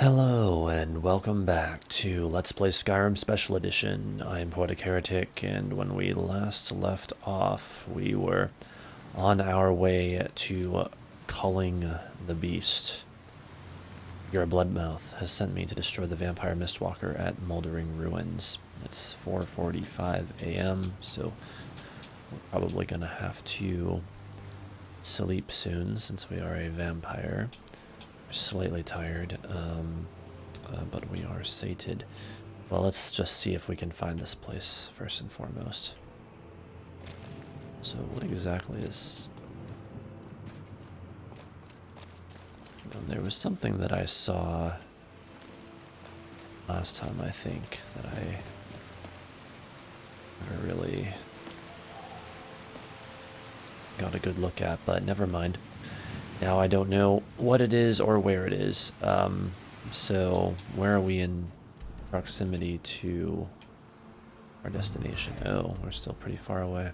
Hello and welcome back to Let's Play Skyrim Special Edition. I'm Poetic Heretic, and when we last left off, we were on our way to Culling the Beast. Fura Bloodmouth has sent me to destroy the Vampire Mistwalker at Moldering Ruins. It's 4:45 a.m., so we're probably going to have to sleep soon since we are a vampire. Slightly tired, but we are sated. Well, let's just see if we can find this place first and foremost. So what exactly is... There was something that I saw last time, I think, that I never really got a good look at, but never mind. Now I don't know what it is or where it is. So where are we in proximity to our destination? Oh, we're still pretty far away.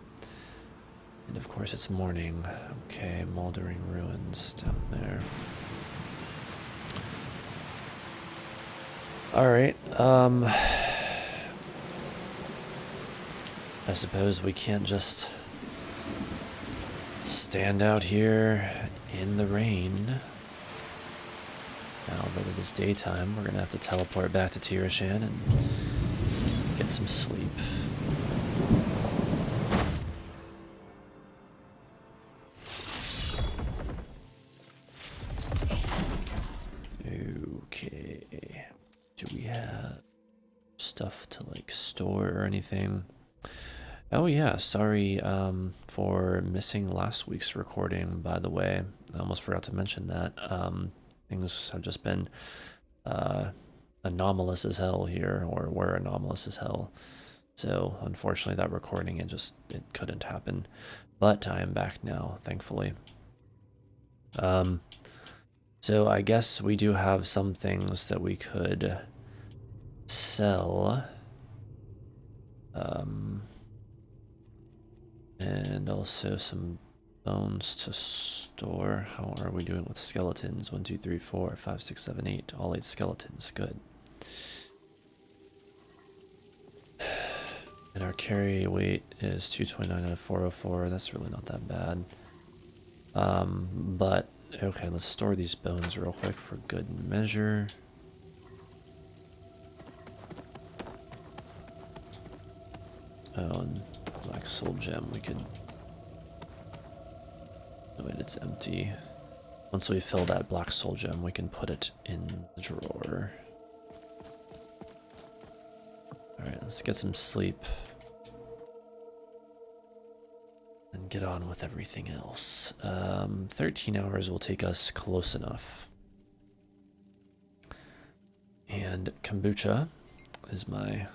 And of course it's morning. Okay, Moldering Ruins down there. Alright, I suppose we can't just stand out here in the rain. Now that it is daytime, we're gonna have to teleport back to Tirashan and get some sleep. Okay. Do we have stuff to like store or anything? Oh yeah, sorry for missing last week's recording, by the way. I almost forgot to mention that. Things have just been anomalous as hell here, or were anomalous as hell. So unfortunately that recording, it couldn't happen. But I am back now, thankfully. So I guess we do have some things that we could sell. And also some bones to store. How are we doing with skeletons? 1, 2, 3, 4, 5, 6, 7, 8. All 8 skeletons. Good. And our carry weight is 229 out of 404. That's really not that bad. But, okay, let's store these bones real quick for good measure. Oh, and Black Soul Gem, we could... Oh wait, it's empty. Once we fill that Black Soul Gem, we can put it in the drawer. Alright, let's get some sleep. And get on with everything else. 13 hours will take us close enough. And kombucha is my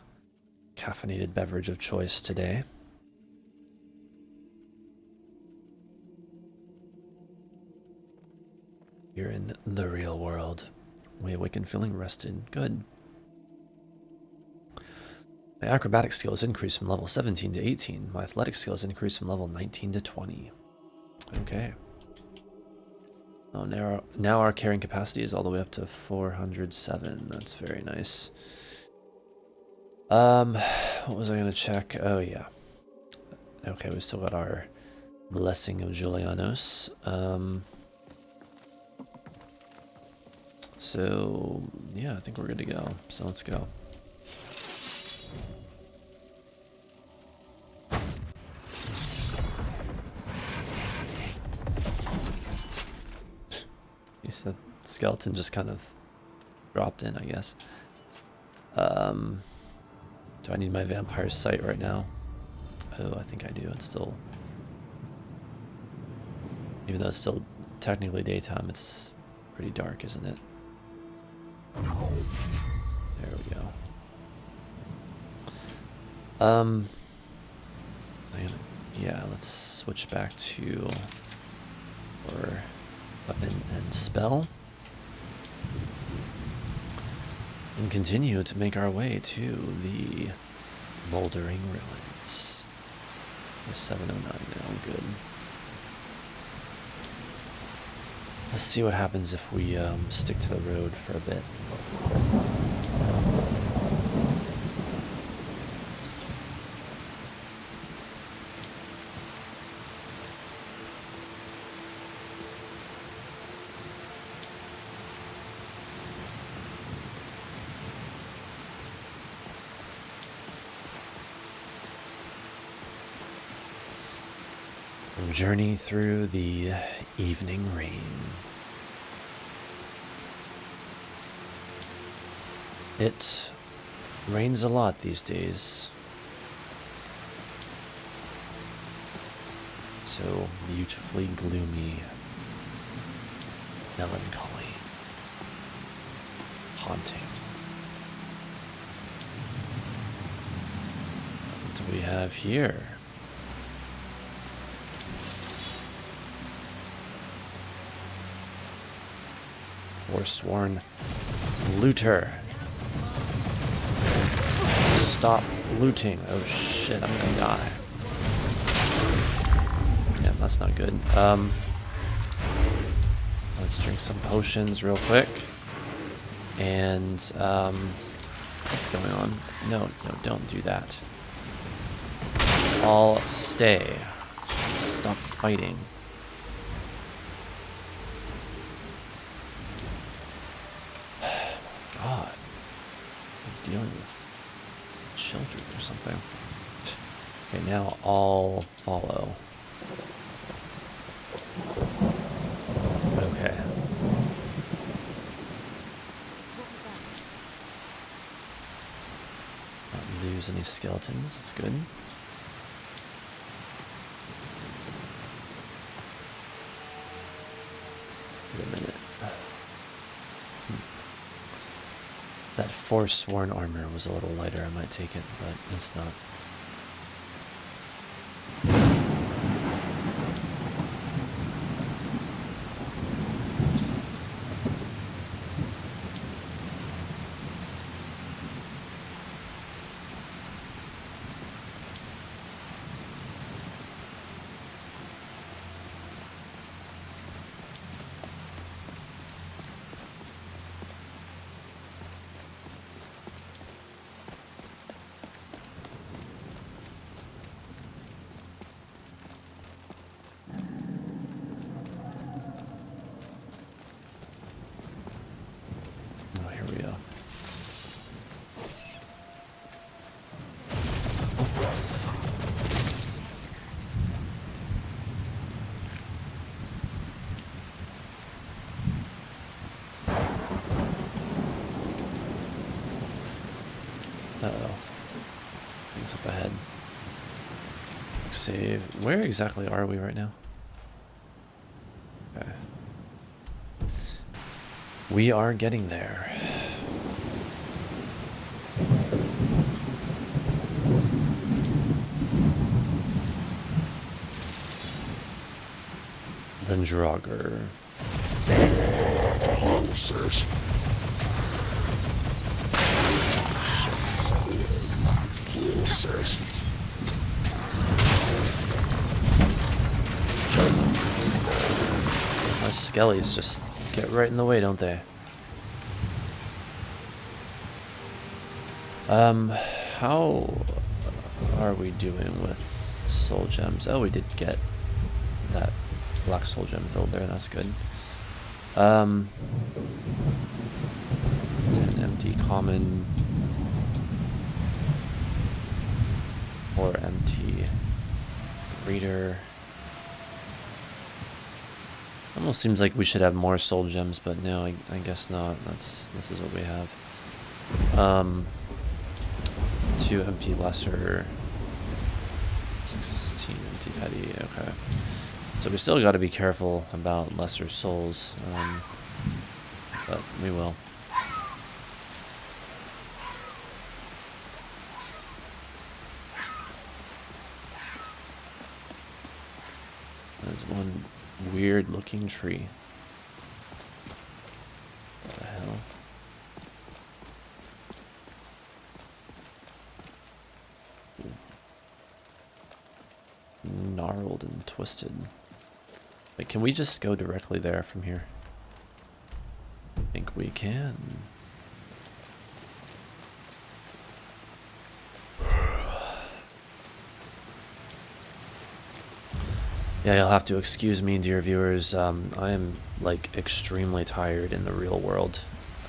caffeinated beverage of choice today. You're in the real world. We awaken feeling rested. Good. My acrobatic skill is increased from level 17 to 18. My athletic skill is increased from level 19 to 20. Okay. Oh, now our carrying capacity is all the way up to 407. That's very nice. What was I gonna check? Oh yeah. Okay, we still got our Blessing of Julianos. So yeah, I think we're good to go. So let's go. The skeleton just kind of dropped in, I guess. Do I need my vampire's sight right now? Oh, I think I do. It's still... Even though it's still technically daytime, it's pretty dark, isn't it? There we go. Yeah, let's switch back to our weapon and spell. And continue to make our way to the Moldering Ruins. We're 709 now, good. Let's see what happens if we stick to the road for a bit. Journey through the evening rain. It rains a lot these days. So beautifully gloomy, melancholy, haunting. What do we have here? Forsworn looter. Stop looting. Oh shit, I'm gonna die. Yeah, that's not good. Let's drink some potions real quick. And what's going on? No, don't do that. All stay. Stop fighting. God, I'm dealing with children or something. Okay, now all follow. Okay. Not lose any skeletons, that's good. Wait a minute. That Forsworn armor was a little lighter. I might take it, but it's not. Uh-oh. Things up ahead. Save. Where exactly are we right now? Okay. We are getting there. Then Draugr. My skellies just get right in the way, don't they? How are we doing with soul gems? Oh, we did get that black soul gem filled there, that's good. 10 empty common. Or empty reader. Almost seems like we should have more soul gems, but no, I guess not. This is what we have. 2 empty lesser, 16 empty petty. Okay, so we still got to be careful about lesser souls, but we will. There's one weird looking tree. What the hell? Gnarled and twisted. Wait, can we just go directly there from here? I think we can. Yeah, you'll have to excuse me, dear viewers. I am like extremely tired in the real world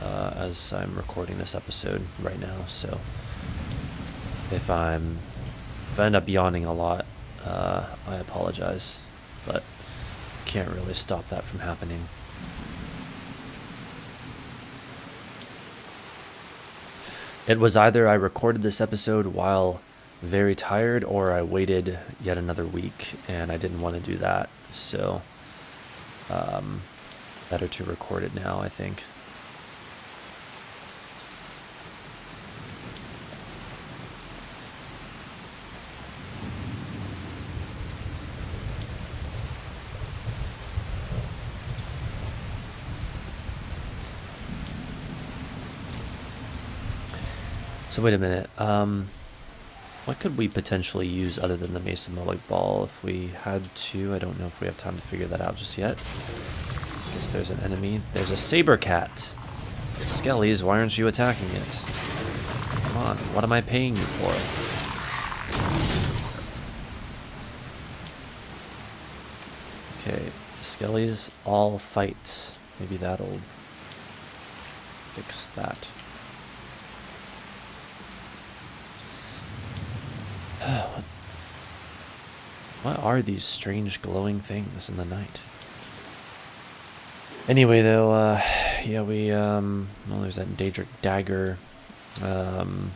as I'm recording this episode right now. So if I end up yawning a lot, I apologize. but can't really stop that from happening. It was either I recorded this episode while very tired, or I waited yet another week, and I didn't want to do that. So, better to record it now, I think. So wait a minute, what could we potentially use other than the Mesomelic Ball if we had to? I don't know if we have time to figure that out just yet. Guess there's an enemy. There's a saber cat. Skellies, why aren't you attacking it? Come on, what am I paying you for? Okay, Skellies all fight. Maybe that'll fix that. What are these strange glowing things in the night? Anyway, though, yeah, well, there's that Daedric dagger, and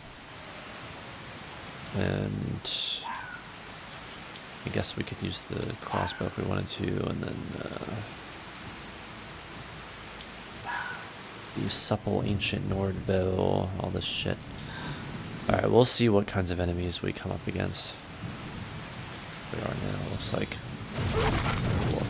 I guess we could use the crossbow if we wanted to, and then the supple ancient Nord bow, all this shit. Alright, we'll see what kinds of enemies we come up against. We are now, looks like. Wolf.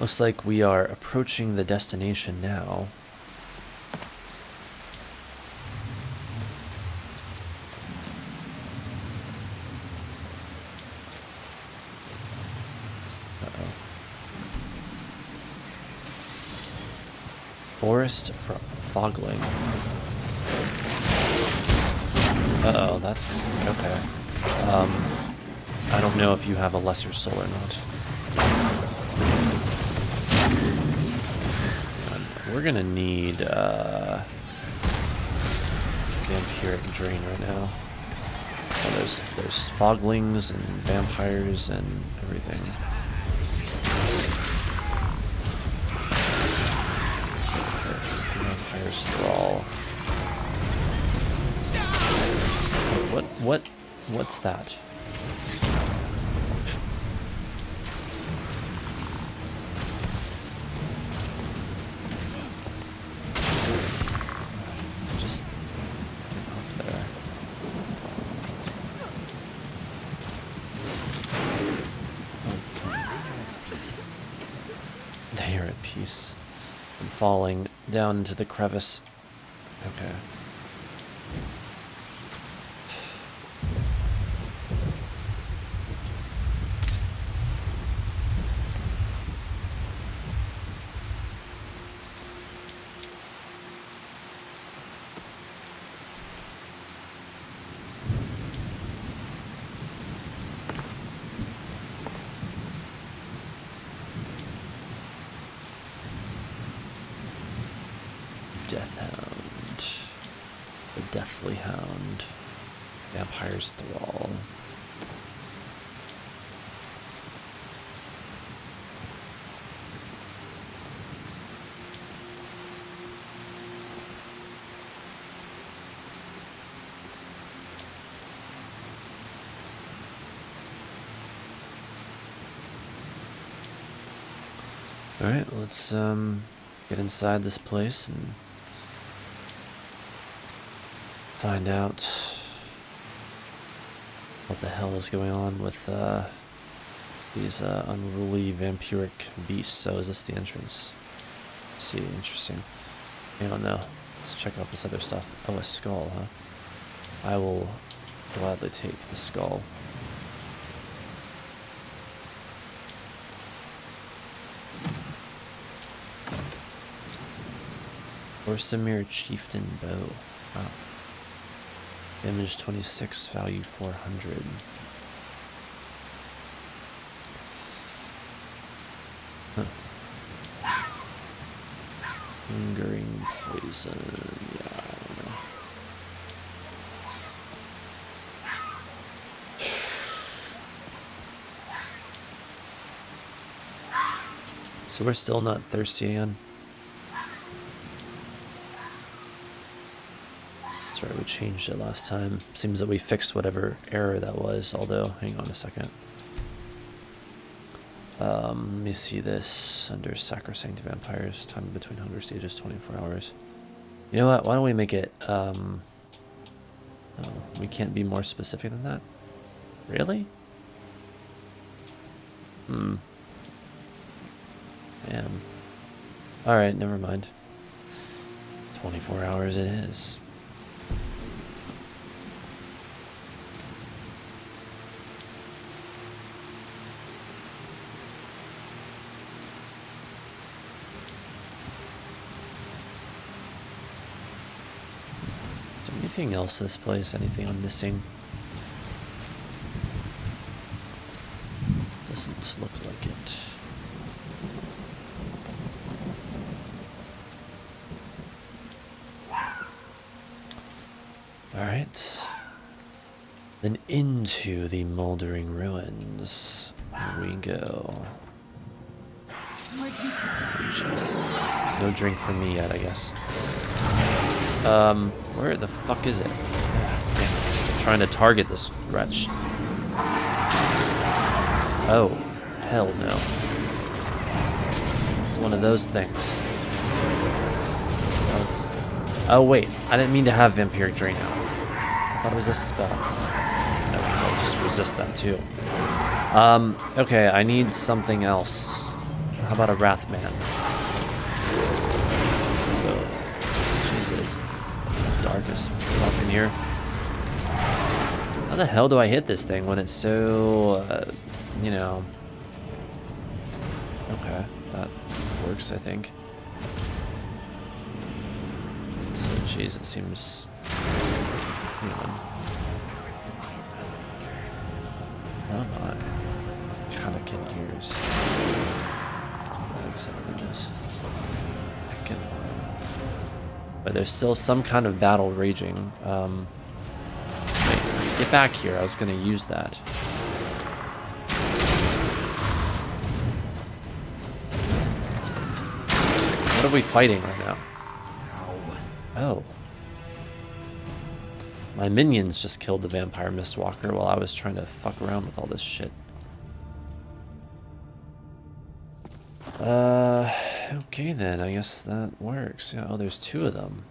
Looks like we are approaching the destination now. Forest Fogling. Uh-oh, that's okay. I don't know if you have a lesser soul or not. We're gonna need vampiric drain right now. Oh, there's foglings and vampires and everything. Vampire's thrall. What's that? Just up there. They are at peace. I'm falling down into the crevice. Okay. Death Hound. The Deathly Hound. Vampire's Thrall. Alright, let's get inside this place and find out what the hell is going on with these unruly vampiric beasts. So is this the entrance? Let's see, interesting. I don't know. Let's check out this other stuff. Oh, a skull, huh? I will gladly take the skull. Orsamir Chieftain Bow. Wow. Damage 26, value 400. Huh. Lingering poison. Yeah, I don't know. So we're still not thirsty again. That's right, we changed it last time. Seems that we fixed whatever error that was, although, hang on a second. Let me see this under Sacrosanct Vampires. Time between hunger stages, 24 hours. You know what? Why don't we make it, oh, we can't be more specific than that? Really? Hmm. Damn. Alright, never mind. 24 hours it is. Anything else this place? Anything I'm missing? Doesn't look like it. Alright. Then into the moldering ruins we go. Oh, jeez. No drink for me yet, I guess. Where the fuck is it? Ah, damn it. I'm trying to target this wretch. Oh, hell no. It's one of those things. Oh wait, I didn't mean to have Vampiric Drain out. I thought it was a spell. No, I'll just resist that too. Okay, I need something else. How about a Wrathman? So, Jesus. Darkest fuck in here. How the hell do I hit this thing when it's so, you know... Okay, that works, I think. So, jeez, it seems... Hang on. Where am I? Calican ears. But there's still some kind of battle raging. Wait, get back here. I was going to use that. What are we fighting right now? Oh. My minions just killed the Vampire Mistwalker while I was trying to fuck around with all this shit. Okay then, I guess that works. Yeah, oh, there's two of them.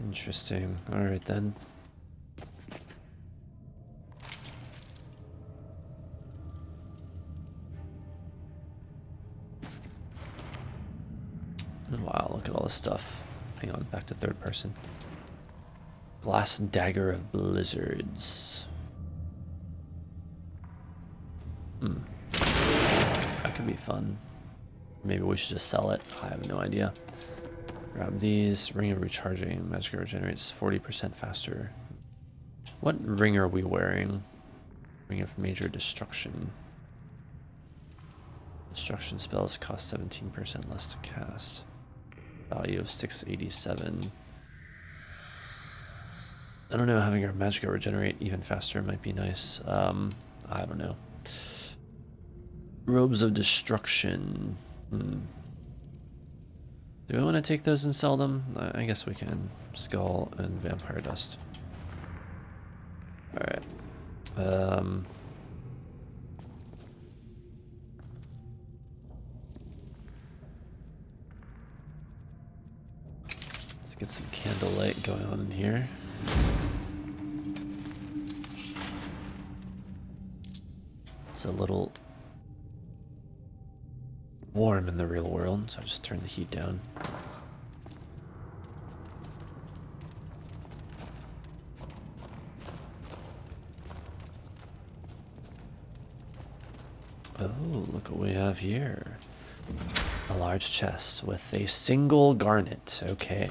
Interesting. Alright then. Wow, look at all this stuff. Hang on, back to third person. Glass Dagger of Blizzards. That could be fun. Maybe we should just sell it. I have no idea. Grab these. Ring of Recharging. Magic regenerates 40% faster. What ring are we wearing? Ring of Major Destruction. Destruction spells cost 17% less to cast. Value of 687. I don't know, having our Magicka regenerate even faster might be nice. I don't know. Robes of Destruction. Do we want to take those and sell them? I guess we can. Skull and Vampire Dust. Alright. Let's get some candlelight going on in here. It's a little warm in the real world, so I just turn the heat down. Oh, look what we have here. A large chest with a single garnet. Okay.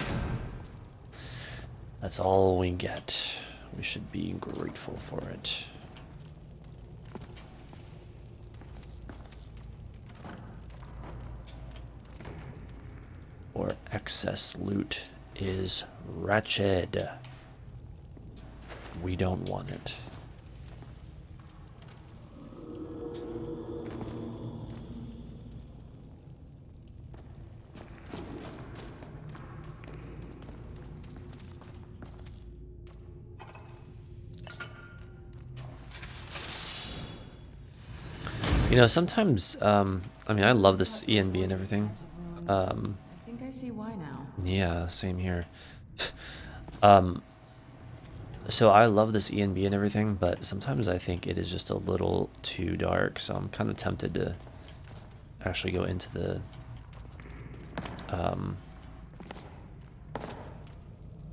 That's all we get. We should be grateful for it. excess loot is wretched. We don't want it. You know, sometimes, I mean, I love this ENB and everything. I think I see why now. Yeah, same here. So I love this ENB and everything, but sometimes I think it is just a little too dark, so I'm kind of tempted to actually go into the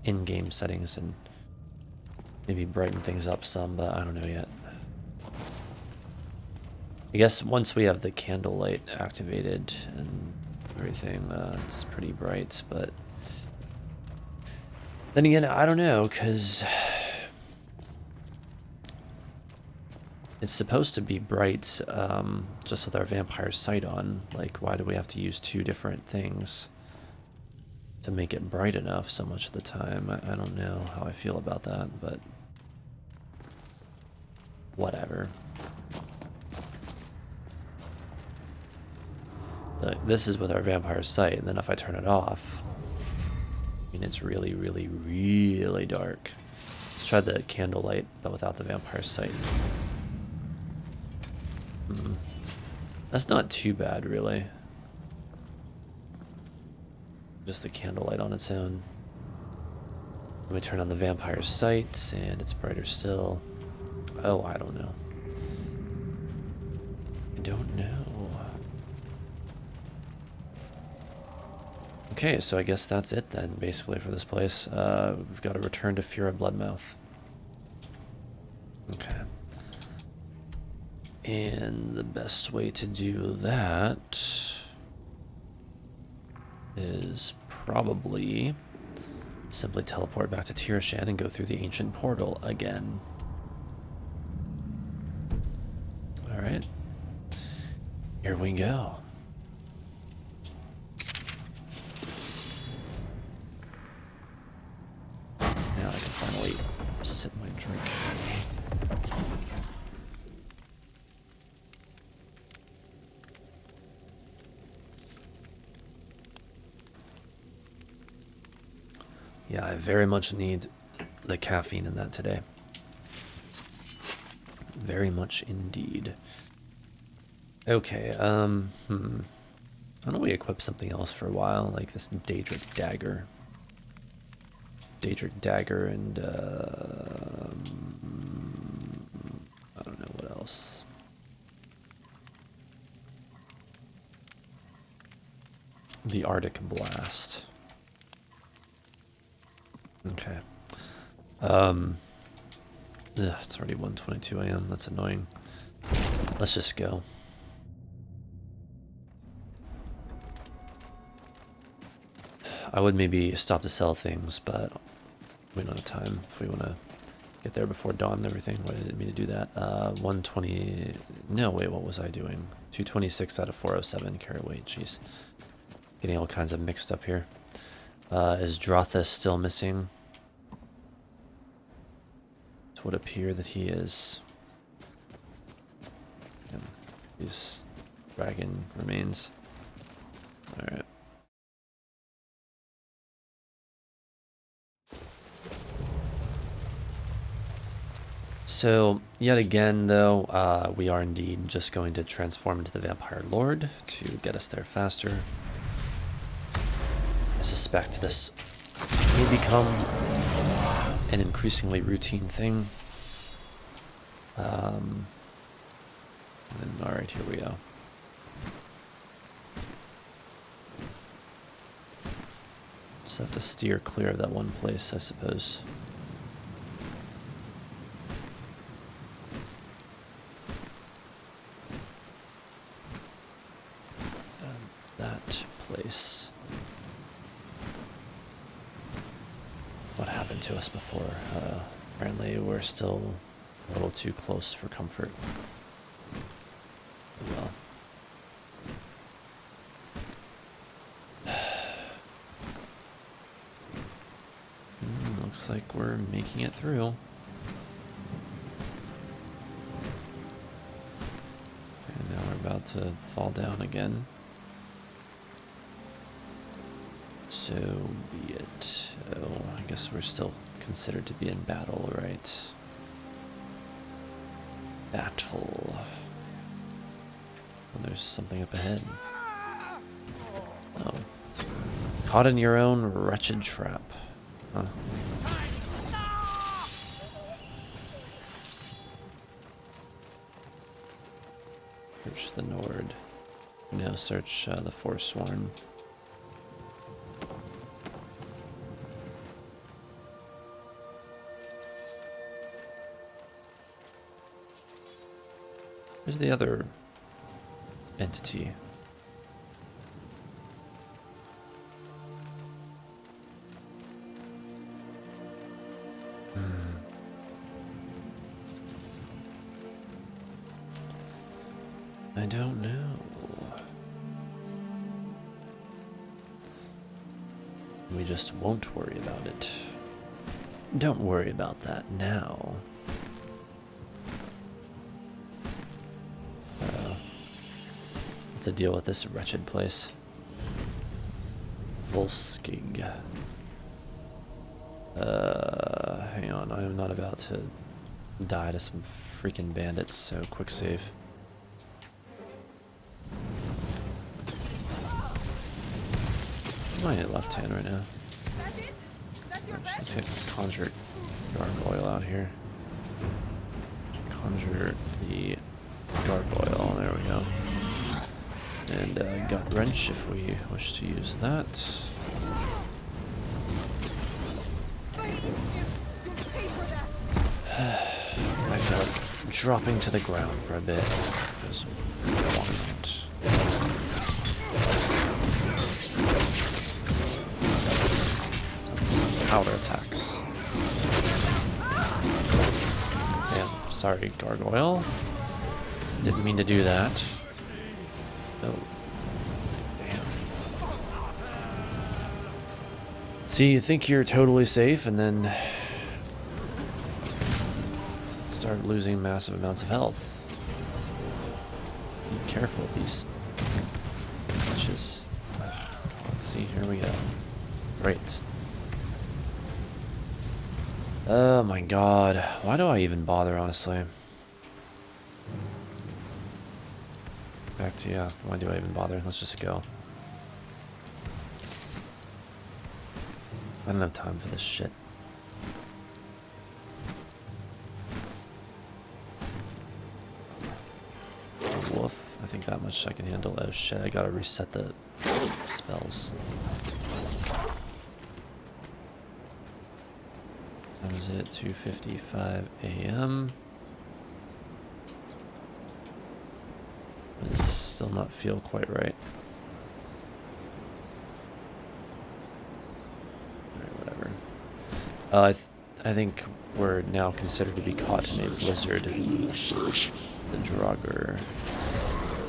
in-game settings and maybe brighten things up some, but I don't know yet. I guess once we have the candlelight activated and everything, it's pretty bright, but then again, I don't know, because it's supposed to be bright just with our vampire sight on. Like, why do we have to use two different things to make it bright enough so much of the time? I don't know how I feel about that, but whatever. Like, this is with our vampire sight, and then if I turn it off, I mean, it's really, really, really dark. Let's try the candlelight, but without the vampire sight. That's not too bad, really. Just the candlelight on its own. Let me turn on the vampire sight, and it's brighter still. Oh, I don't know. I don't know. Okay, so I guess that's it then, basically, for this place. We've got to return to Fura Bloodmouth. Okay. And the best way to do that is probably simply teleport back to Tirashan and go through the ancient portal again. Alright. Here we go. Now I can finally sip my drink. Yeah, I very much need the caffeine in that today. Very much indeed. Okay, why don't we equip something else for a while, like this Daedric Dagger. Daedric Dagger and, I don't know what else. The Arctic Blast. Okay. It's already 1:22 a.m. That's annoying. Let's just go. I would maybe stop to sell things, but we don't have time if we want to get there before dawn and everything. Why did I mean to do that? 120. No, wait, what was I doing? 226 out of 407. Carry weight. Jeez. Getting all kinds of mixed up here. Is Draugr still missing? It would appear that he is. His dragon remains. Alright. So, yet again, though, we are indeed just going to transform into the Vampire Lord to get us there faster. I suspect this may become an increasingly routine thing. Alright, here we go. Just have to steer clear of that one place, I suppose. That place. What happened to us before? Apparently we're still a little too close for comfort. Well. Looks like we're making it through. And now we're about to fall down again. So be it. Oh, I guess we're still considered to be in battle, right? Battle. Oh, there's something up ahead. Oh. Caught in your own wretched trap. Huh. Search the Nord. No, search the Forsworn. Where's the other entity? I don't know. We just won't worry about it. Don't worry about that now. What's the deal with this wretched place? Volskig. Hang on, I am not about to die to some freaking bandits, so quick save. What's my left hand right now? Let's get conjure gargoyle out here. Conjure the gargoyle, there we go. And gut wrench if we wish to use that. I feel like dropping to the ground for a bit. Because why not? Powder attacks. Damn, sorry, gargoyle. Didn't mean to do that. Oh. Damn. See, you think you're totally safe and then start losing massive amounts of health. Be careful with these bitches. Let's see, here we go. Great. Oh my god. Why do I even bother, honestly? Back to, yeah, why do I even bother? Let's just go. I don't have time for this shit. Woof. I think that much I can handle. Oh shit, I gotta reset the spells. That was it, 2:55 a.m. Does this still not feel quite right? Alright, whatever. I think we're now considered to be caught in a blizzard. The Draugr.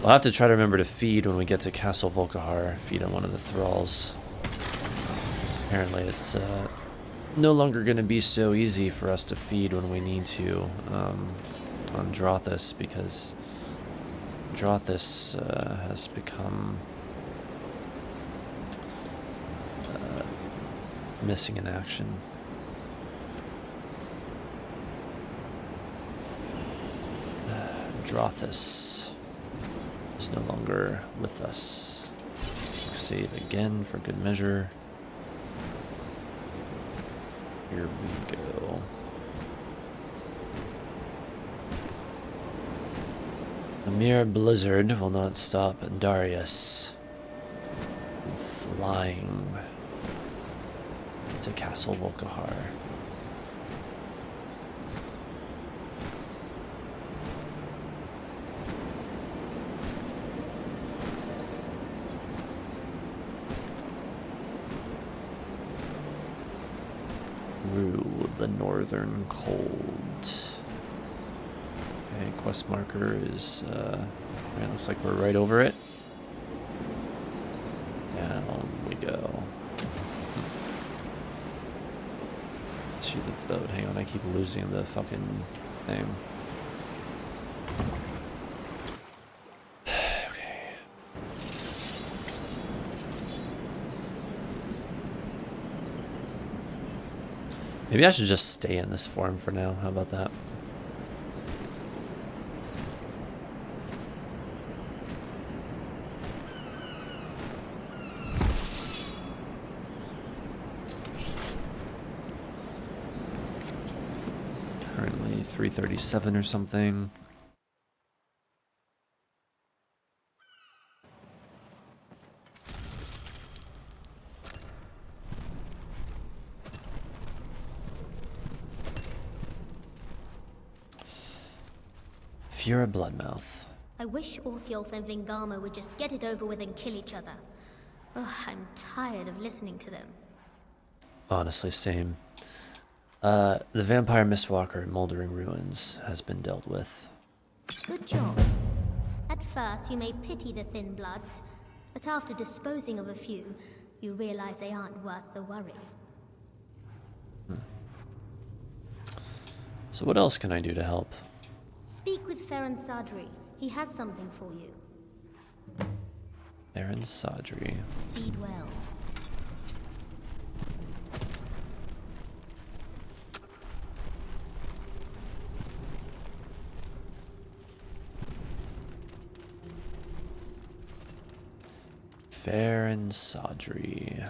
We'll have to try to remember to feed when we get to Castle Volkihar. Feed on one of the thralls. Apparently it's no longer going to be so easy for us to feed when we need to on Drothis, because Drothis has become missing in action. Drothis is no longer with us. Save again for good measure. Here we go. A mere blizzard will not stop Darius from flying to Castle Volkihar. Rue the Northern Cold. Okay, quest marker is, it looks like we're right over it. Down we go. to the boat. Hang on, I keep losing the fucking thing. Okay. Maybe I should just stay in this form for now. How about that? Currently 337 or something. Fura Bloodmouth. I wish Orthiolf and Vingama would just get it over with and kill each other. Ugh, I'm tired of listening to them. Honestly, same. The vampire Mistwalker in Moldering Ruins has been dealt with. Good job. At first, you may pity the Thin Bloods, but after disposing of a few, you realize they aren't worth the worry. So what else can I do to help? Speak with Ferran Sadri. He has something for you. Aaron Sadri. Feed well. Ferran Sadri.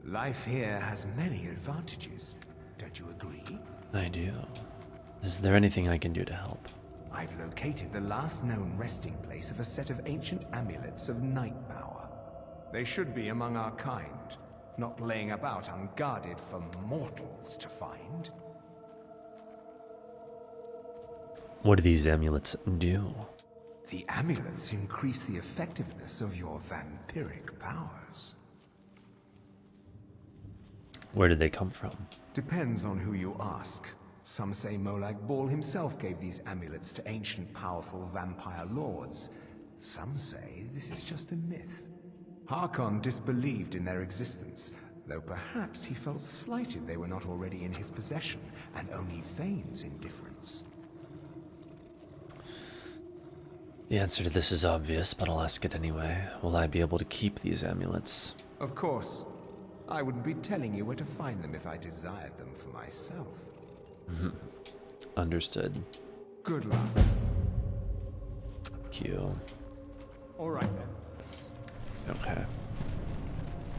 Life here has many advantages. Don't you agree? I do. Is there anything I can do to help? I've located the last known resting place of a set of ancient amulets of night power. They should be among our kind, not laying about unguarded for mortals to find. What do these amulets do? The amulets increase the effectiveness of your vampiric powers. Where did they come from? Depends on who you ask. Some say Molag Bal himself gave these amulets to ancient powerful vampire lords. Some say this is just a myth. Harkon disbelieved in their existence, though perhaps he felt slighted they were not already in his possession, and only feigns indifference. The answer to this is obvious, but I'll ask it anyway. Will I be able to keep these amulets? Of course. I wouldn't be telling you where to find them if I desired them for myself. Understood. Good luck. Q. All right then. Okay.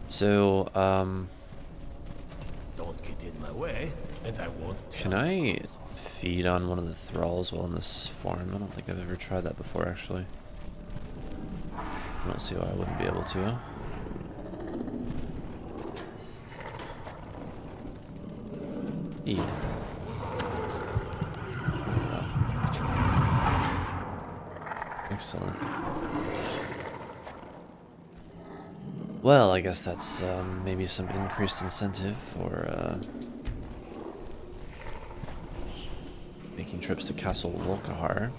So, Don't get in my way, and I won't tell can I feed on one of the thralls while in this form? I don't think I've ever tried that before, actually. I don't see why I wouldn't be able to. Eat. Excellent. Well, I guess that's maybe some increased incentive for making trips to Castle Volkahar.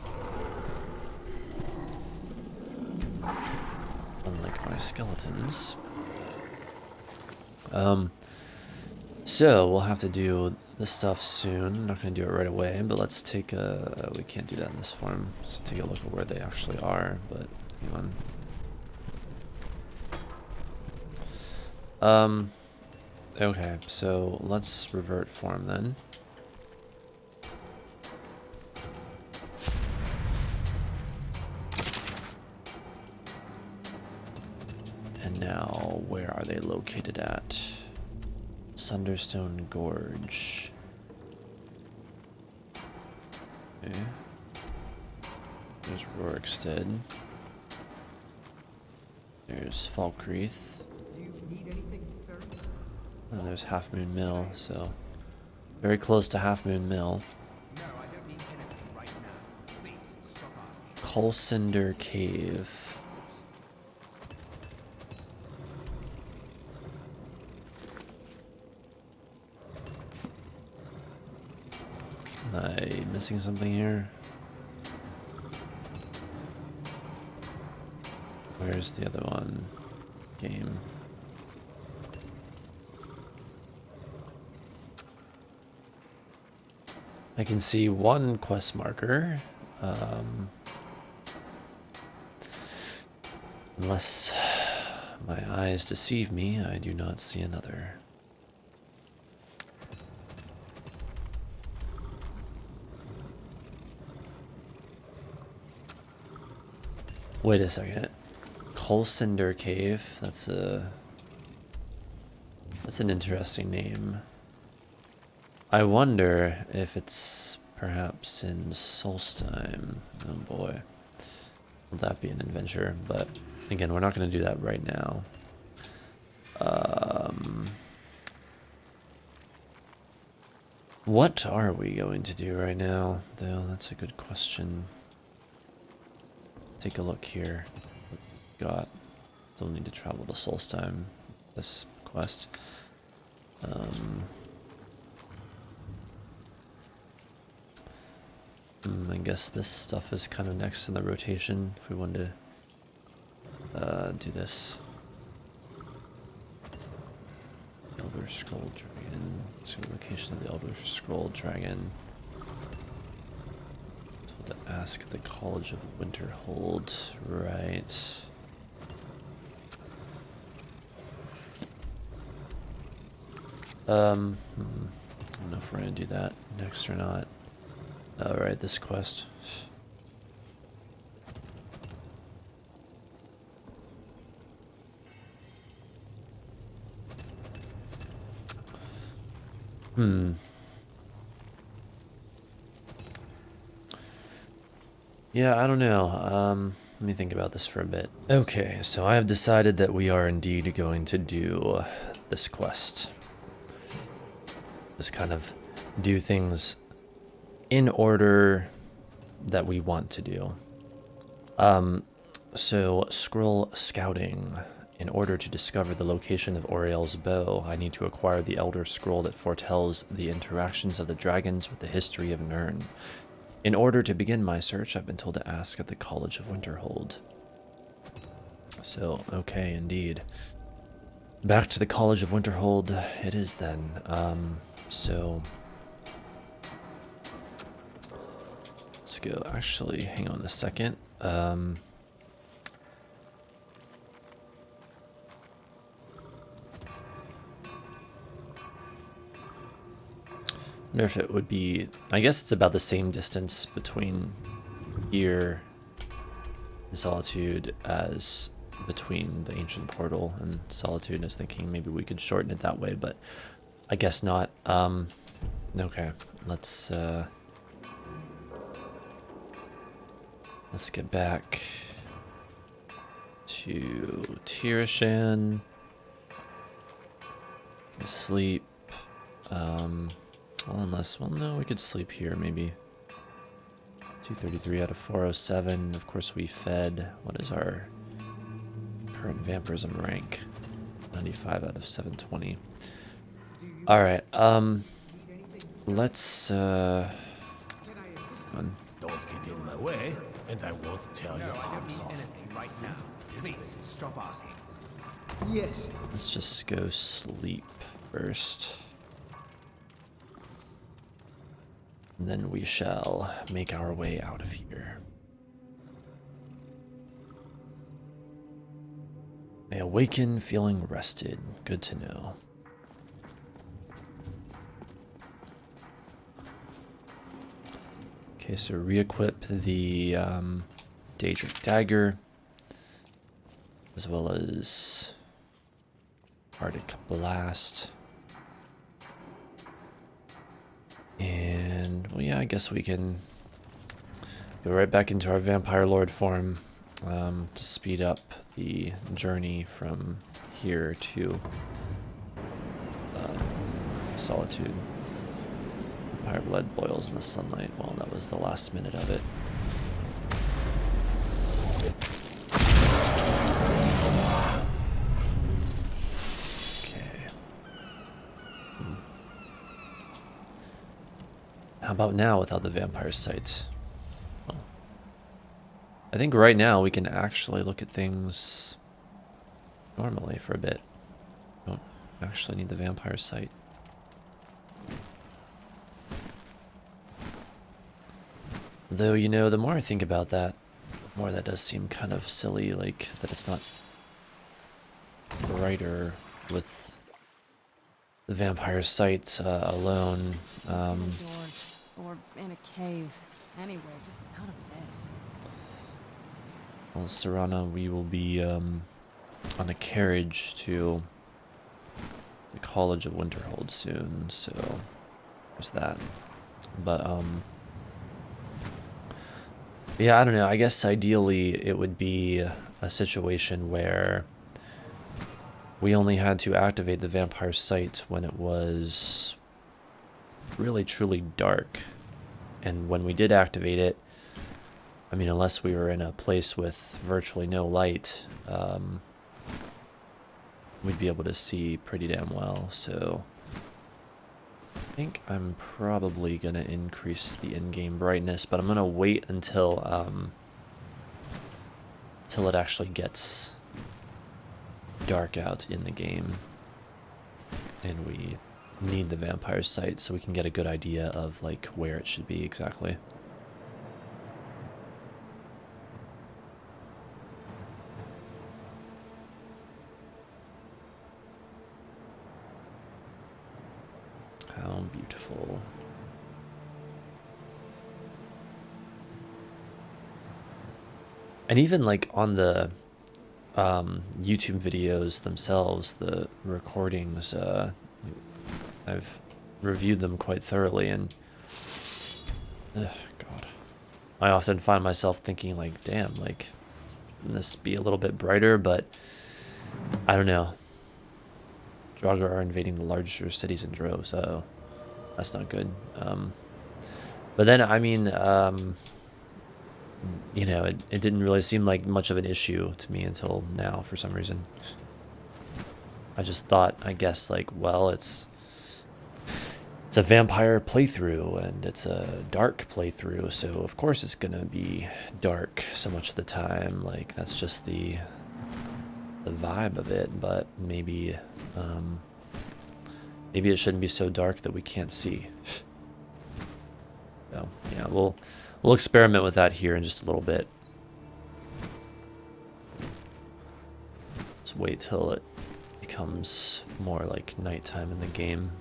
Unlike my skeletons. So we'll have to do this stuff soon. I'm not going to do it right away, but let's take a... we can't do that in this form. So take a look at where they actually are, but hang on. Okay, so let's revert form then. And now, where are they located at? Sunderstone Gorge. Okay. There's Rorikstead. There's Falkreath. And there's Half Moon Mill, so very close to Half Moon Mill. Colcinder Cave. Am I missing something here? Where's the other one? Game. I can see one quest marker. Unless my eyes deceive me, I do not see another. Wait a second. Coal Cinder Cave. That's an interesting name. I wonder if it's perhaps in Solstheim. Oh boy. Will that be an adventure? But again, we're not going to do that right now. What are we going to do right now, though? That's a good question. Take a look here. What we got? Still need to travel to Solstheim. This quest. I guess this stuff is kind of next in the rotation if we wanted to do this. Elder Scroll Dragon. So location of the Elder Scroll Dragon. Told to ask the College of Winterhold. Right. I don't know if we're gonna do that next or not. Alright, this quest. Yeah, I don't know. Let me think about this for a bit. Okay, so I have decided that we are indeed going to do this quest. Just kind of do things in order that we want to do. So scroll scouting. In order to discover the location of Oriel's bow, I need to acquire the Elder Scroll that foretells the interactions of the dragons with the history of Nirn. In order to begin my search, I've been told to ask at the College of Winterhold. So, okay, indeed. Back to the College of Winterhold it is then. So let's go. Actually, hang on a second. I wonder if it would be. I guess it's about the same distance between here and Solitude as between the Ancient Portal and Solitude. I was thinking maybe we could shorten it that way, but I guess not. Okay, let's get back to Tirishan. Sleep. Well, no, we could sleep here maybe. 233 out of 407. Of course, we fed. What is our current vampirism rank? 95 out of 720. All right. Let's Don't get in my way, and I won't tear your arms off. Right now. Please stop asking. Yes. Let's just go sleep first. And then we shall make our way out of here. I awaken feeling rested. Good to know. Okay, so re-equip the Daedric Dagger, as well as Arctic Blast. And, well, yeah, I guess we can go right back into our Vampire Lord form to speed up the journey from here to Solitude. Vampire blood boils in the sunlight. Well, that was the last minute of it. How about now without the vampire sight? Well, I think right now we can actually look at things normally for a bit. Don't actually need the vampire sight. Though, you know, the more I think about that, the more that does seem kind of silly, like, that it's not brighter with the vampire sight alone. Indoors or in a cave. Anyway, just out of this. Well, Serana, we will be on a carriage to the College of Winterhold soon, so there's that. But, yeah, I don't know. I guess ideally it would be a situation where we only had to activate the vampire sight when it was really truly dark. And when we did activate it, I mean, unless we were in a place with virtually no light, we'd be able to see pretty damn well. So I think I'm probably going to increase the in-game brightness, but I'm going to wait until it actually gets dark out in the game and we need the vampire sight so we can get a good idea of like where it should be exactly. How beautiful. And even like on the YouTube videos themselves, the recordings, I've reviewed them quite thoroughly, and God, I often find myself thinking like, damn, like, shouldn't this be a little bit brighter? But I don't know. Draugr are invading the larger cities in droves, so that's not good. But then, I mean, you know, it didn't really seem like much of an issue to me until now for some reason. I just thought, I guess, like, well, it's a vampire playthrough and it's a dark playthrough, so of course it's gonna be dark so much of the time. Like, that's just the vibe of it. But maybe maybe it shouldn't be so dark that we can't see. So yeah, we'll experiment with that here in just a little bit. Let's wait till it becomes more like nighttime in the game.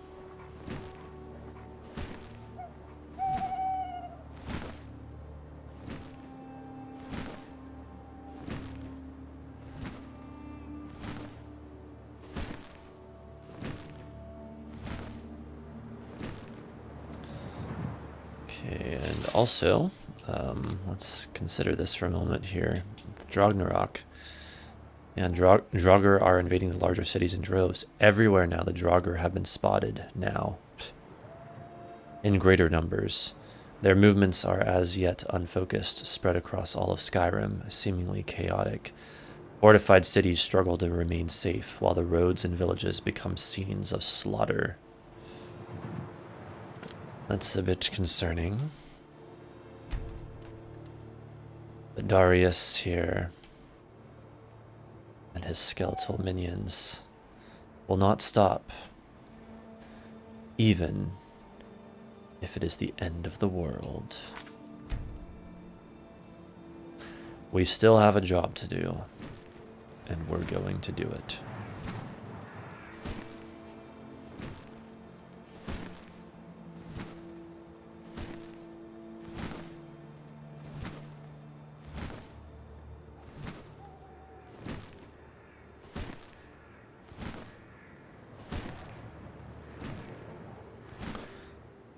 Okay, and also, let's consider this for a moment here. The Dragnarok. And Draugr are invading the larger cities in droves. Everywhere now the Draugr have been spotted now. In greater numbers. Their movements are as yet unfocused, spread across all of Skyrim, seemingly chaotic. Fortified cities struggle to remain safe, while the roads and villages become scenes of slaughter. That's a bit concerning. But Darius here and his skeletal minions will not stop, even if it is the end of the world. We still have a job to do, and we're going to do it.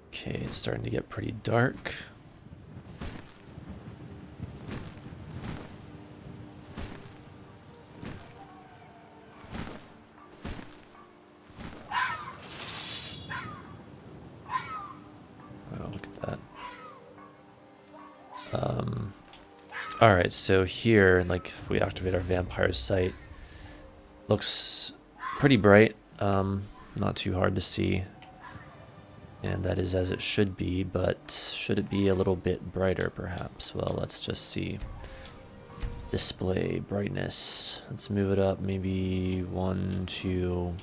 Okay, it's starting to get pretty dark. Oh, look at that. Alright, so here, like, if we activate our vampire sight, looks pretty bright, not too hard to see. And that is as it should be, but should it be a little bit brighter perhaps? Well, let's just see. Display brightness. Let's move it up maybe 1, 2,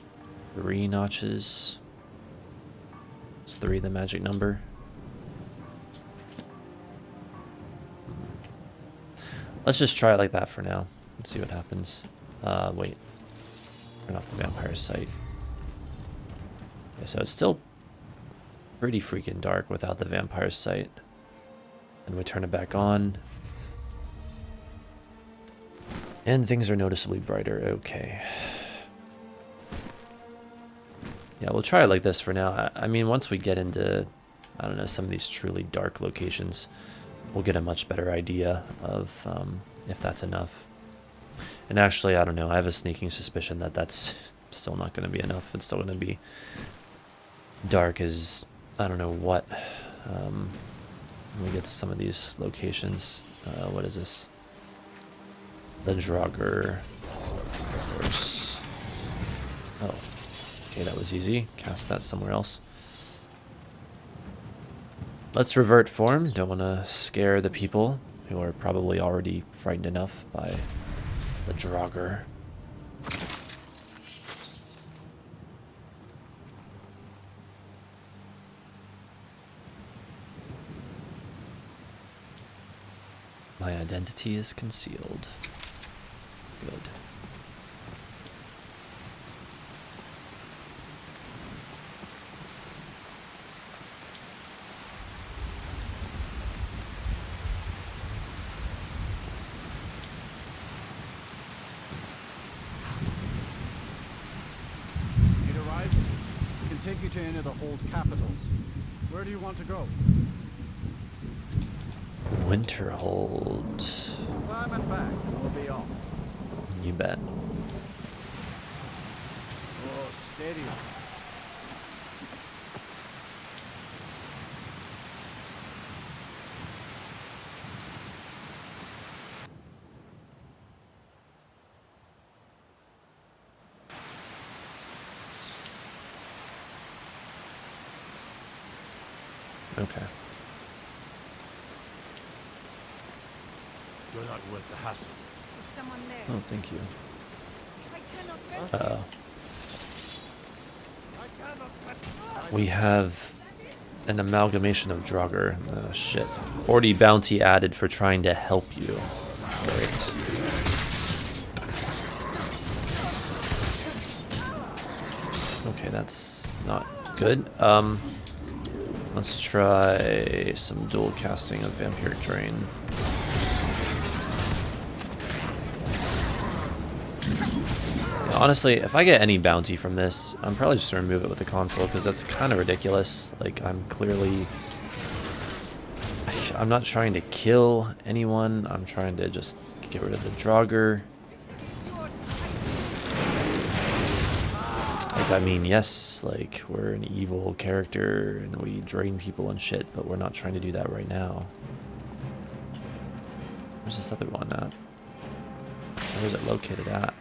3 notches. Is 3 the magic number? Let's just try it like that for now. Let's see what happens. Wait. Turn off the vampire's sight. Okay, so it's still pretty freaking dark without the vampire's sight. And we turn it back on. And things are noticeably brighter. Okay. Yeah, we'll try it like this for now. I mean, once we get into, I don't know, some of these truly dark locations, we'll get a much better idea of if that's enough. And actually, I don't know. I have a sneaking suspicion that that's still not going to be enough. It's still going to be dark as I don't know what. When we get to some of these locations. What is this? The Draugr. Of course. Oh. Okay, that was easy. Cast that somewhere else. Let's revert form. Don't want to scare the people who are probably already frightened enough by the Draugr. My identity is concealed. Good. It arrived. We can take you to any of the hold capitals. Where do you want to go? Winterhold. Climb and back. We'll be off. You bet. Oh, steady. Okay. You're not worth the hassle. Is someone there? Oh, thank you. I cannot rest. Uh-oh. We have an amalgamation of Draugr. Oh, shit. 40 bounty added for trying to help you. Great. Okay, that's not good. Let's try some dual casting of Vampiric Drain. Yeah, honestly, if I get any bounty from this, I'm probably just gonna remove it with the console because that's kind of ridiculous. Like, I'm not trying to kill anyone. I'm trying to just get rid of the Draugr. Like, I mean, yes, like, we're an evil character and we drain people and shit, but we're not trying to do that right now. Where's this other one at? Where's it located at?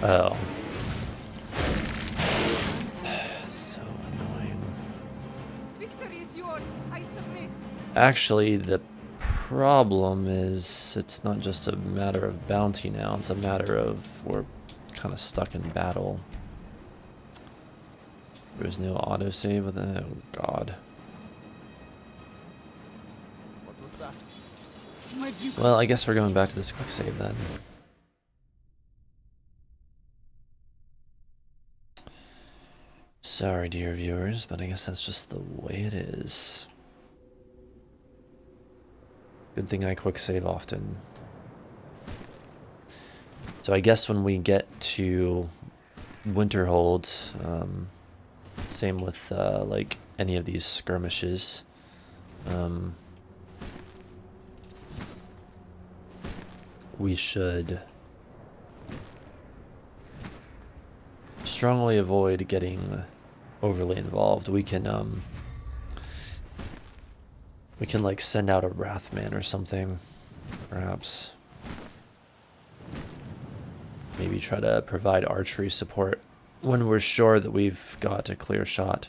Oh. So annoying. Victory is yours. I submit. Actually, the problem is it's not just a matter of bounty now, it's a matter of we're kind of stuck in battle. There's no autosave with it. Oh, God. What was that? Well, I guess we're going back to this quick save then. Sorry, dear viewers, but I guess that's just the way it is. Good thing I quick save often. So I guess when we get to Winterhold, same with like any of these skirmishes. We should strongly avoid getting overly involved. We can like send out a Wrathman or something, perhaps. Maybe try to provide archery support when we're sure that we've got a clear shot.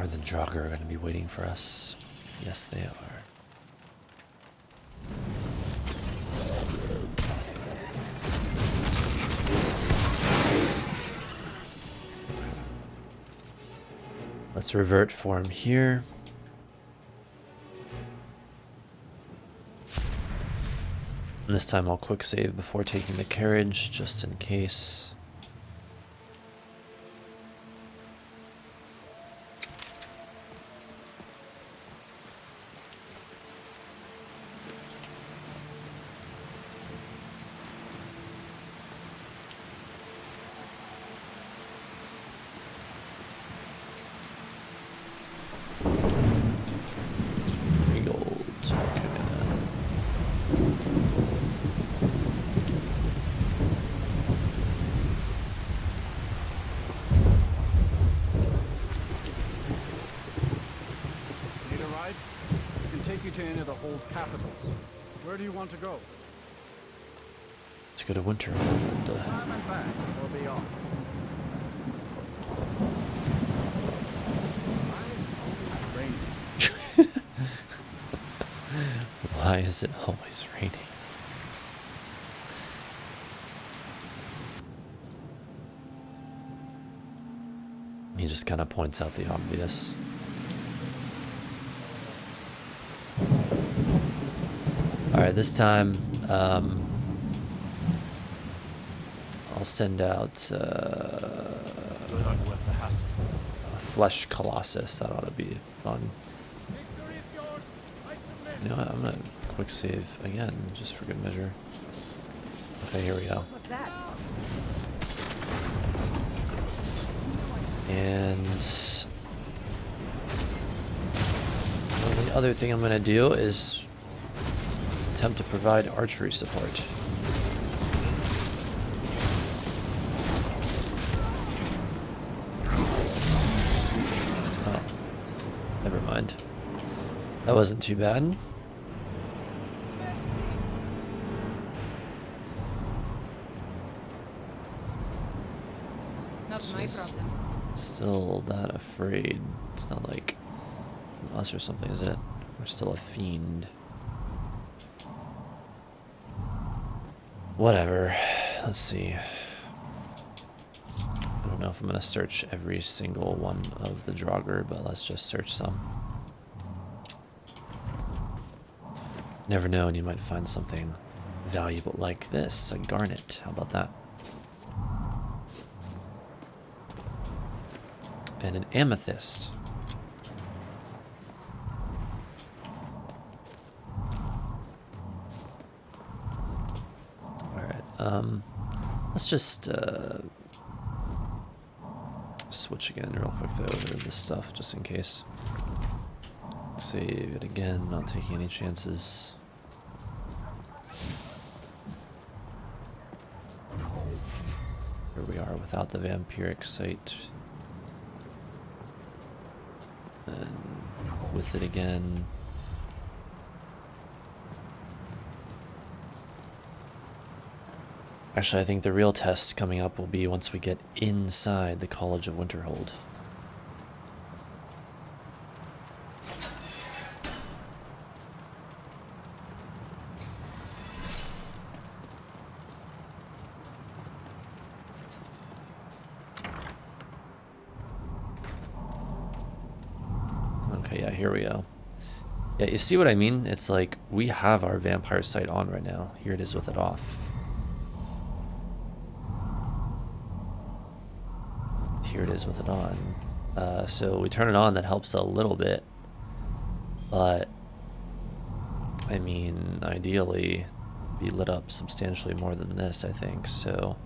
Are the Draugr going to be waiting for us? Yes, they are. Let's revert form here. And this time I'll quick save before taking the carriage, just in case. Where do you want to go? Let's go to Winterhold. Time and back, or be off. Why is it always raining? He just kind of points out the obvious. Alright, this time I'll send out a Flesh Colossus. That ought to be fun. You know what? I'm gonna quick save again, just for good measure. Okay, here we go. What's that? And well, the other thing I'm gonna do is attempt to provide archery support. Oh, never mind. That wasn't too bad. Not my problem. Still that afraid. It's not like from us or something, is it? We're still a fiend. Whatever. Let's see. I don't know if I'm going to search every single one of the Draugr, but let's just search some. Never know, and you might find something valuable like this, a garnet. How about that? And an amethyst. Let's just switch again real quick though over this stuff just in case. Save it again, not taking any chances. Here we are without the vampiric sight. And with it again. Actually, I think the real test coming up will be once we get inside the College of Winterhold. Okay, yeah, here we go. Yeah, you see what I mean? It's like we have our vampire sight on right now. Here it is with it off. Here it is with it on. So we turn it on, that helps a little bit. But, I mean, ideally, be lit up substantially more than this, I think. So,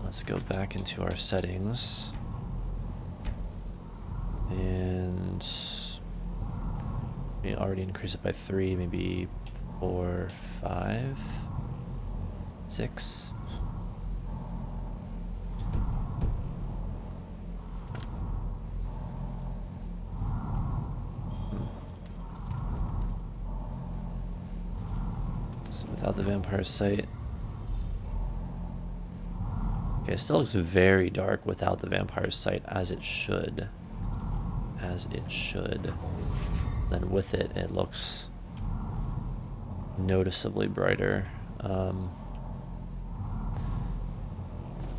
let's go back into our settings. And we already increase it by 3, maybe 4, 5, 6. So without the vampire sight. Okay, it still looks very dark without the vampire sight, as it should. as it should. Then with it, it looks noticeably brighter.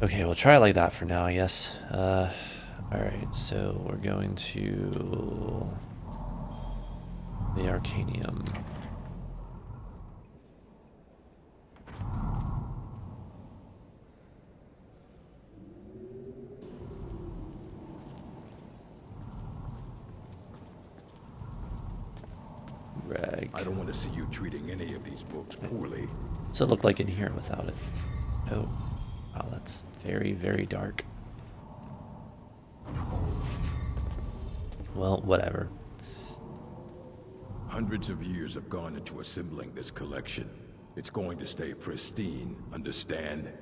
Okay, we'll try it like that for now, I guess. Alright, so we're going to the Arcanium. Rag. I don't want to see you treating any of these books poorly. What's it look like in here without it? Oh, wow, that's very, very dark. Well, whatever. Hundreds of years have gone into assembling this collection. It's going to stay pristine, understand?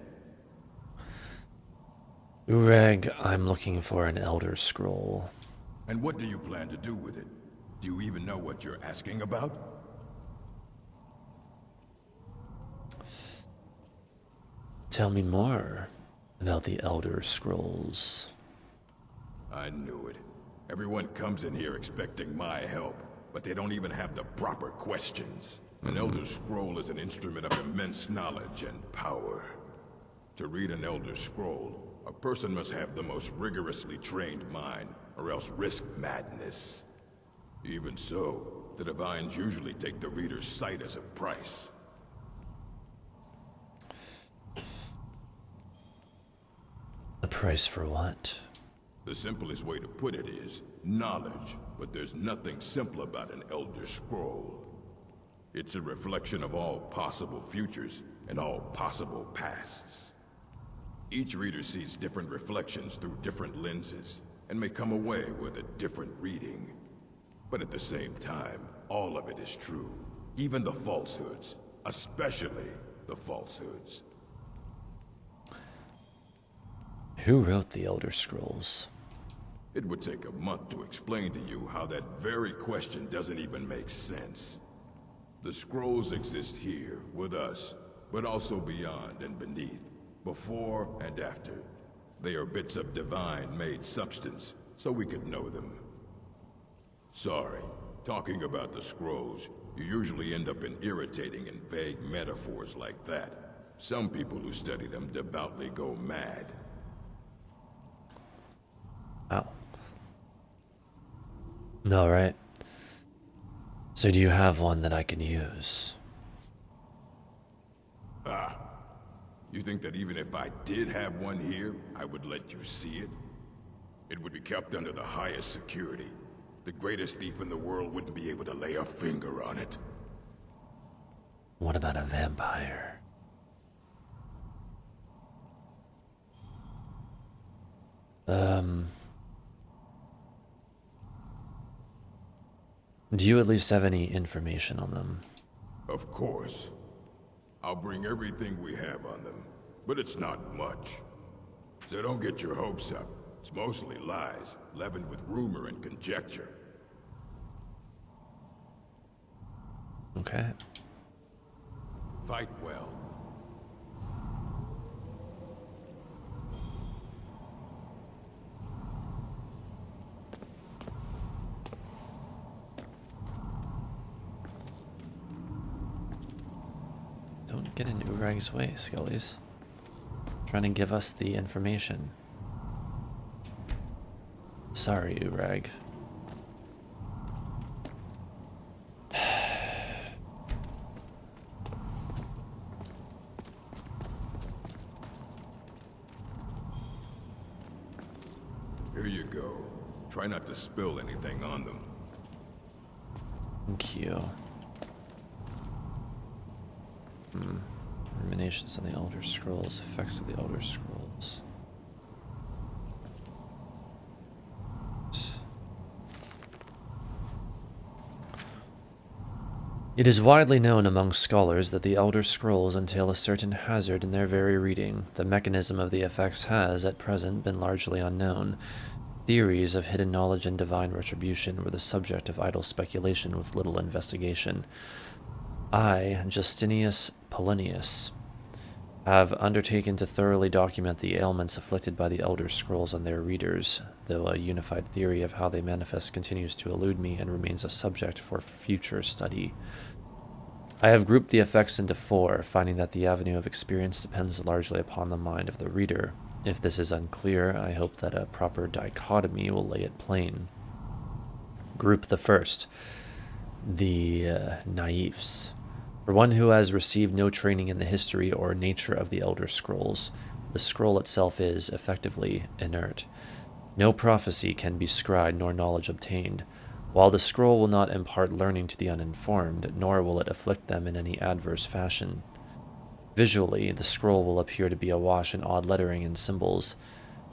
Ureg, I'm looking for an Elder Scroll. And what do you plan to do with it? Do you even know what you're asking about? Tell me more about the Elder Scrolls. I knew it. Everyone comes in here expecting my help, but they don't even have the proper questions. An Elder Scroll is an instrument of immense knowledge and power. To read an Elder Scroll, a person must have the most rigorously trained mind, or else risk madness. Even so, the Divines usually take the reader's sight as a price. A price for what? The simplest way to put it is knowledge, but there's nothing simple about an Elder Scroll. It's a reflection of all possible futures and all possible pasts. Each reader sees different reflections through different lenses, and may come away with a different reading. But at the same time, all of it is true. Even the falsehoods, especially the falsehoods. Who wrote the Elder Scrolls? It would take a month to explain to you how that very question doesn't even make sense. The scrolls exist here, with us, but also beyond and beneath, before and after. They are bits of divine-made substance, so we could know them. Sorry, talking about the scrolls, you usually end up in irritating and vague metaphors like that. Some people who study them devoutly go mad. Oh. All right. So do you have one that I can use? Ah. You think that even if I did have one here, I would let you see it? It would be kept under the highest security. The greatest thief in the world wouldn't be able to lay a finger on it. What about a vampire? Do you at least have any information on them? Of course. I'll bring everything we have on them, but it's not much. So don't get your hopes up. It's mostly lies, leavened with rumor and conjecture. Okay. Fight well. Don't get in Urag's way, Skellies. Trying to give us the information. Sorry, Urag. Here you go. Try not to spill anything on them. Thank you. Ruminations on the Elder Scrolls, effects of the Elder Scrolls. It is widely known among scholars that the Elder Scrolls entail a certain hazard in their very reading. The mechanism of the effects has, at present, been largely unknown. Theories of hidden knowledge and divine retribution were the subject of idle speculation with little investigation. I, Justinius Polonius, have undertaken to thoroughly document the ailments afflicted by the Elder Scrolls and their readers, though a unified theory of how they manifest continues to elude me and remains a subject for future study. I have grouped the effects into 4, finding that the avenue of experience depends largely upon the mind of the reader. If this is unclear, I hope that a proper dichotomy will lay it plain. Group the first, the naifs. For one who has received no training in the history or nature of the Elder Scrolls, the scroll itself is, effectively, inert. No prophecy can be scryed nor knowledge obtained. While the scroll will not impart learning to the uninformed, nor will it afflict them in any adverse fashion. Visually, the scroll will appear to be awash in odd lettering and symbols.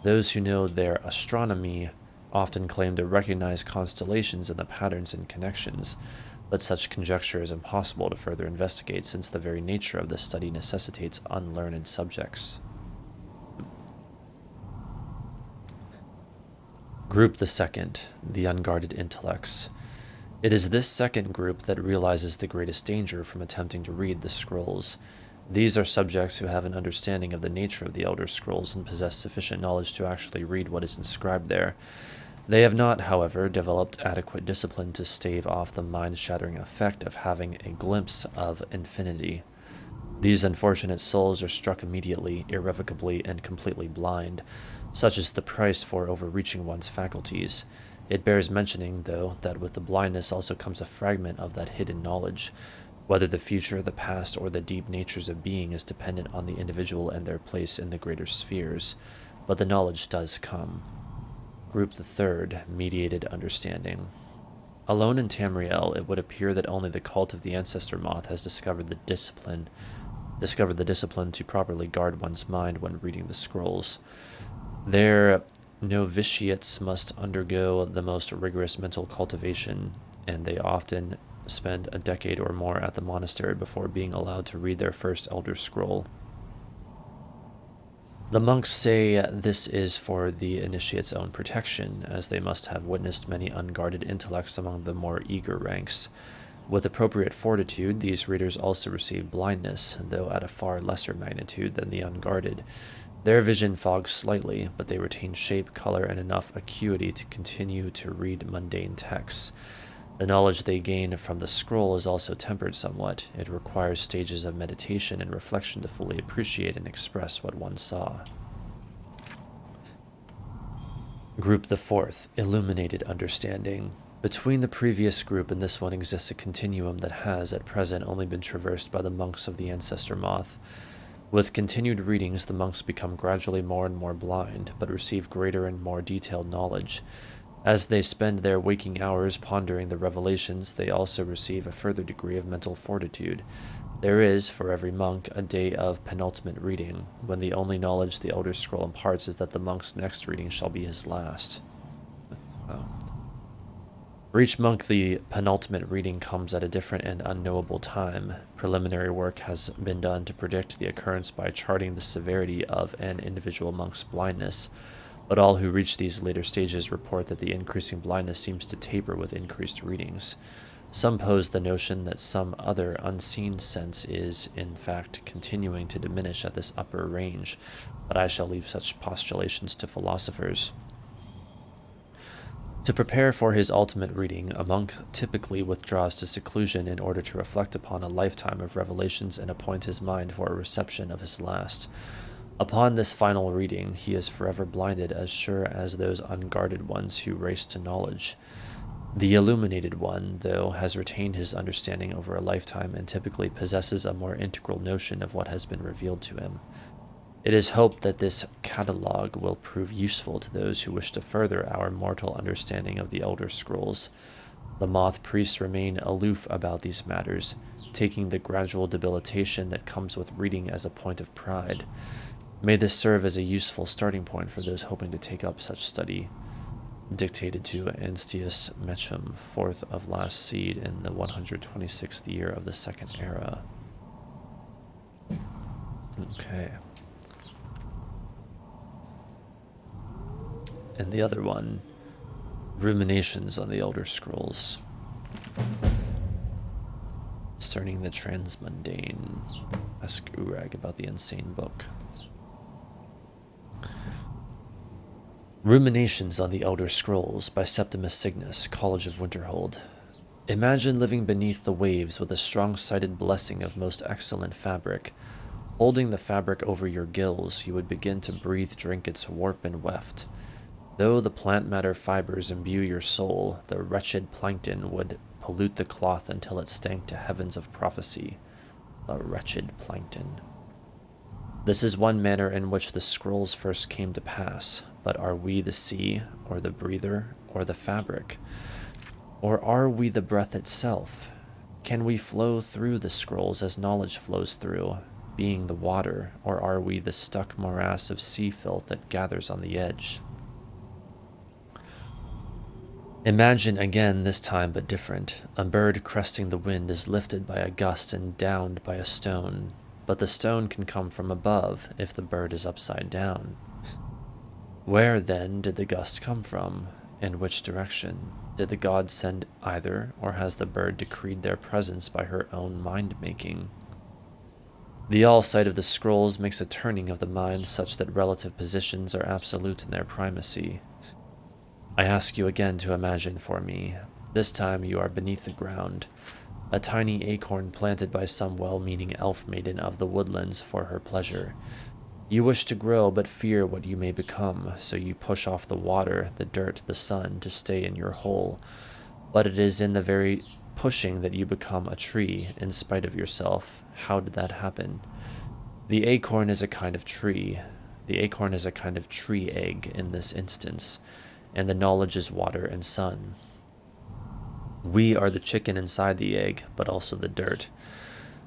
Those who know their astronomy often claim to recognize constellations in the patterns and connections, but such conjecture is impossible to further investigate since the very nature of the study necessitates unlearned subjects. Group the second, the unguarded intellects. It is this second group that realizes the greatest danger from attempting to read the scrolls. These are subjects who have an understanding of the nature of the Elder Scrolls and possess sufficient knowledge to actually read what is inscribed there. They have not, however, developed adequate discipline to stave off the mind-shattering effect of having a glimpse of infinity. These unfortunate souls are struck immediately, irrevocably, and completely blind. Such is the price for overreaching one's faculties. It bears mentioning, though, that with the blindness also comes a fragment of that hidden knowledge. Whether the future, the past, or the deep natures of being is dependent on the individual and their place in the greater spheres, but the knowledge does come. Group the third, mediated understanding. Alone in Tamriel, it would appear that only the cult of the Ancestor Moth has discovered the discipline to properly guard one's mind when reading the scrolls. Their novitiates must undergo the most rigorous mental cultivation, and they often spend a decade or more at the monastery before being allowed to read their first Elder Scroll. The monks say this is for the initiate's own protection, as they must have witnessed many unguarded intellects among the more eager ranks. With appropriate fortitude, these readers also receive blindness, though at a far lesser magnitude than the unguarded. Their vision fogs slightly, but they retain shape, color, and enough acuity to continue to read mundane texts. The knowledge they gain from the scroll is also tempered somewhat. It requires stages of meditation and reflection to fully appreciate and express what one saw. Group the fourth, illuminated understanding. Between the previous group and this one exists a continuum that has, at present, only been traversed by the monks of the Ancestor Moth. With continued readings, the monks become gradually more and more blind, but receive greater and more detailed knowledge. As they spend their waking hours pondering the revelations, they also receive a further degree of mental fortitude. There is, for every monk, a day of penultimate reading, when the only knowledge the Elder Scroll imparts is that the monk's next reading shall be his last. For each monk, the penultimate reading comes at a different and unknowable time. Preliminary work has been done to predict the occurrence by charting the severity of an individual monk's blindness, but all who reach these later stages report that the increasing blindness seems to taper with increased readings. Some pose the notion that some other unseen sense is, in fact, continuing to diminish at this upper range, but I shall leave such postulations to philosophers. To prepare for his ultimate reading, a monk typically withdraws to seclusion in order to reflect upon a lifetime of revelations and appoint his mind for a reception of his last. Upon this final reading, he is forever blinded, as sure as those unguarded ones who race to knowledge. The illuminated one, though, has retained his understanding over a lifetime and typically possesses a more integral notion of what has been revealed to him. It is hoped that this catalogue will prove useful to those who wish to further our mortal understanding of the Elder Scrolls. The Moth priests remain aloof about these matters, taking the gradual debilitation that comes with reading as a point of pride. May this serve as a useful starting point for those hoping to take up such study. Dictated to Anstius Mecham, 4th of last seed in the 126th year of the Second Era. Okay. And the other one, Ruminations on the Elder Scrolls. Starting the Transmundane. Ask Urag about the insane book. Ruminations on the Elder Scrolls by Septimus Cygnus, College of Winterhold. Imagine living beneath the waves with a strong-sighted blessing of most excellent fabric. Holding the fabric over your gills, you would begin to breathe drink its warp and weft. Though the plant matter fibers imbue your soul, the wretched plankton would pollute the cloth until it stank to heavens of prophecy. A wretched plankton. This is one manner in which the scrolls first came to pass, but are we the sea, or the breather, or the fabric? Or are we the breath itself? Can we flow through the scrolls as knowledge flows through, being the water, or are we the stuck morass of sea filth that gathers on the edge? Imagine again, this time but different. A bird cresting the wind is lifted by a gust and downed by a stone, but the stone can come from above if the bird is upside down. Where then did the gust come from? In which direction? Did the gods send either, or has the bird decreed their presence by her own mind-making? The all-sight of the scrolls makes a turning of the mind such that relative positions are absolute in their primacy. I ask you again to imagine for me. This time you are beneath the ground, a tiny acorn planted by some well-meaning elf maiden of the woodlands for her pleasure. You wish to grow, but fear what you may become, so you push off the water, the dirt, the sun to stay in your hole. But it is in the very pushing that you become a tree, in spite of yourself. How did that happen? The acorn is a kind of tree. The acorn is a kind of tree egg in this instance, and the knowledge is water and sun. We are the chicken inside the egg, but also the dirt.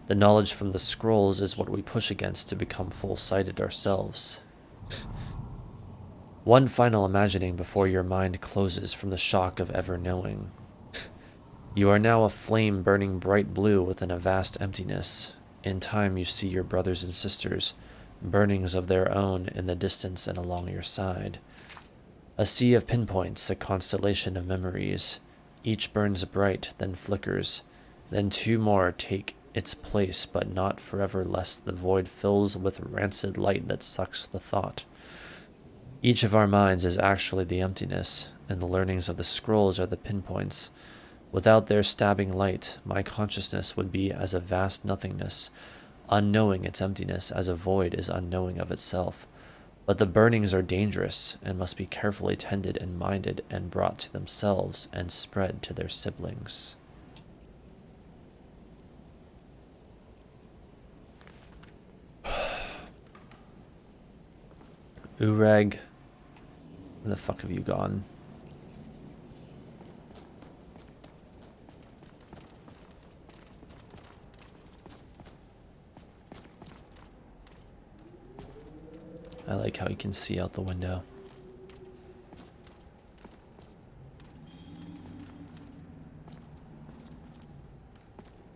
The knowledge from the scrolls is what we push against to become full-sighted ourselves. One final imagining before your mind closes from the shock of ever knowing. You are now a flame burning bright blue within a vast emptiness. In time you see your brothers and sisters, burnings of their own in the distance and along your side. A sea of pinpoints, a constellation of memories. Each burns bright, then flickers. Then two more take its place, but not forever, lest the void fills with rancid light that sucks the thought. Each of our minds is actually the emptiness, and the learnings of the scrolls are the pinpoints. Without their stabbing light, my consciousness would be as a vast nothingness, unknowing its emptiness as a void is unknowing of itself. But the burnings are dangerous, and must be carefully tended and minded and brought to themselves and spread to their siblings. Urag, where the fuck have you gone? I like how you can see out the window.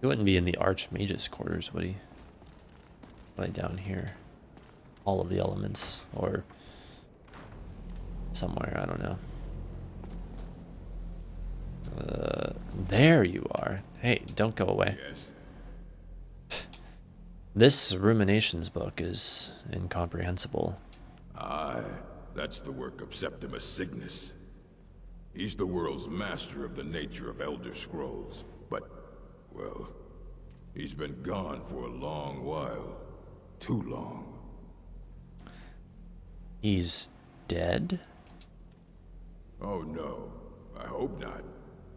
He wouldn't be in the Archmage's quarters, would he? Right down here. All of the elements, or somewhere, I don't know. There you are. Hey, don't go away. Yes. This Ruminations book is incomprehensible. Aye, that's the work of Septimus Cygnus. He's the world's master of the nature of Elder Scrolls, but, well, he's been gone for a long while. Too long. He's dead? Oh no, I hope not.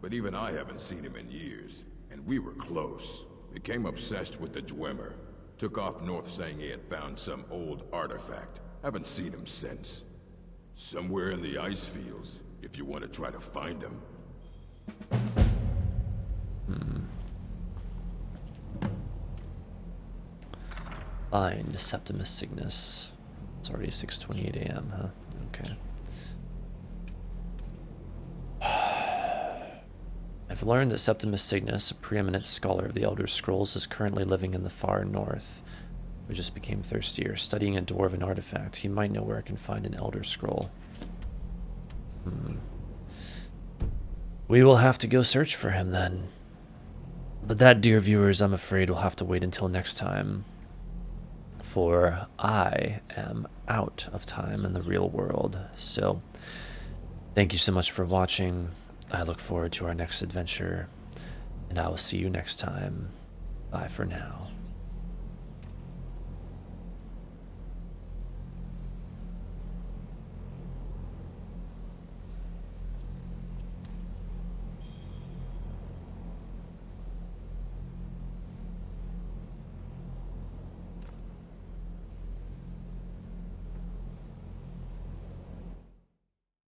But even I haven't seen him in years. And we were close. Became obsessed with the Dwemer. Took off north saying he had found some old artifact. Haven't seen him since. Somewhere in the ice fields, if you want to try to find him. Find Septimus Cygnus. It's already 6:28 a.m., huh? Okay. I've learned that Septimus Cygnus, a preeminent scholar of the Elder Scrolls, is currently living in the far north. We just became thirstier, studying a dwarven artifact. He might know where I can find an Elder Scroll. We will have to go search for him then. But that, dear viewers, I'm afraid we'll have to wait until next time. for I am out of time in the real world. So thank you so much for watching. I look forward to our next adventure, and I will see you next time. Bye for now.